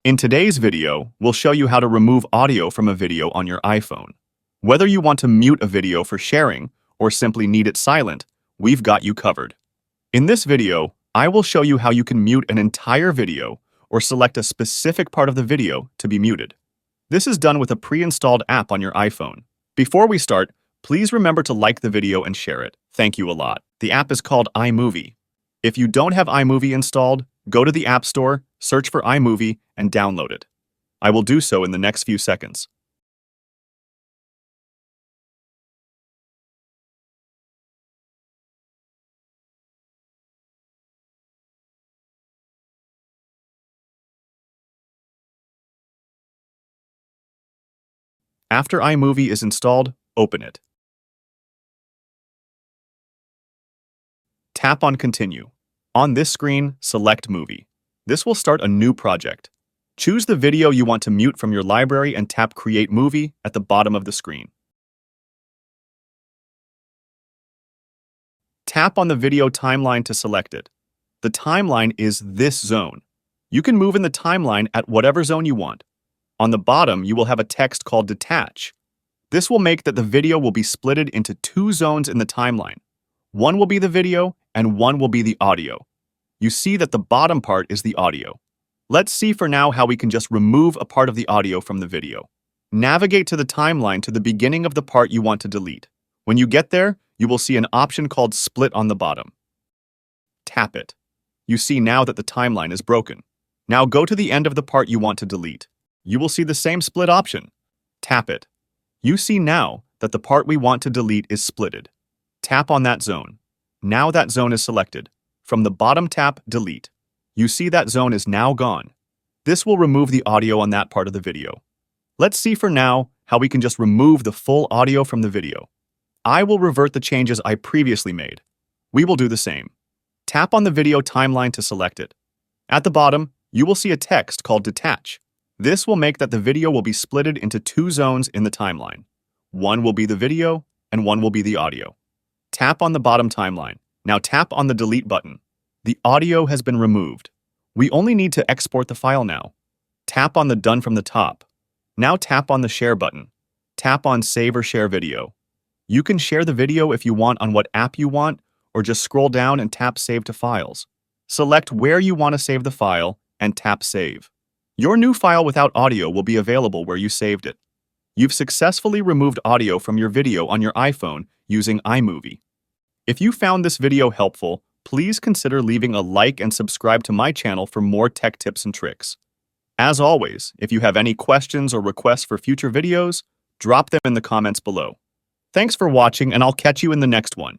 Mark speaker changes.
Speaker 1: In today's video, we'll show you how to remove audio from a video on your iPhone. Whether you want to mute a video for sharing or simply need it silent, we've got you covered. In this video, I will show you how you can mute an entire video or select a specific part of the video to be muted. This is done with a pre-installed app on your iPhone. Before we start, please remember to like the video and share it. Thank you a lot. The app is called iMovie. If you don't have iMovie installed, go to the App Store, search for iMovie, and download it. I will do so in the next few seconds. After iMovie is installed, open it. Tap on Continue. On this screen, select Movie. This will start a new project. Choose the video you want to mute from your library and tap Create Movie at the bottom of the screen. Tap on the video timeline to select it. The timeline is this zone. You can move in the timeline at whatever zone you want. On the bottom, you will have a text called Detach. This will make that the video will be splitted into two zones in the timeline. One will be the video and one will be the audio. You see that the bottom part is the audio. Let's see for now how we can just remove a part of the audio from the video. Navigate to the timeline to the beginning of the part you want to delete. When you get there, you will see an option called Split on the bottom. Tap it. You see now that the timeline is broken. Now go to the end of the part you want to delete. You will see the same split option. Tap it. You see now that the part we want to delete is splitted. Tap on that zone. Now that zone is selected. From the bottom tap Delete. You see that zone is now gone. This will remove the audio on that part of the video. Let's see for now how we can just remove the full audio from the video. I will revert the changes I previously made. We will do the same. Tap on the video timeline to select it. At the bottom, you will see a text called Detach. This will make that the video will be splitted into two zones in the timeline. One will be the video and one will be the audio. Tap on the bottom timeline. Now tap on the Delete button. The audio has been removed. We only need to export the file now. Tap on the Done from the top. Now tap on the Share button. Tap on Save or Share Video. You can share the video if you want on what app you want, or just scroll down and tap Save to Files. Select where you want to save the file and tap Save. Your new file without audio will be available where you saved it. You've successfully removed audio from your video on your iPhone using iMovie. If you found this video helpful, please consider leaving a like and subscribe to my channel for more tech tips and tricks. As always, if you have any questions or requests for future videos, drop them in the comments below. Thanks for watching, and I'll catch you in the next one.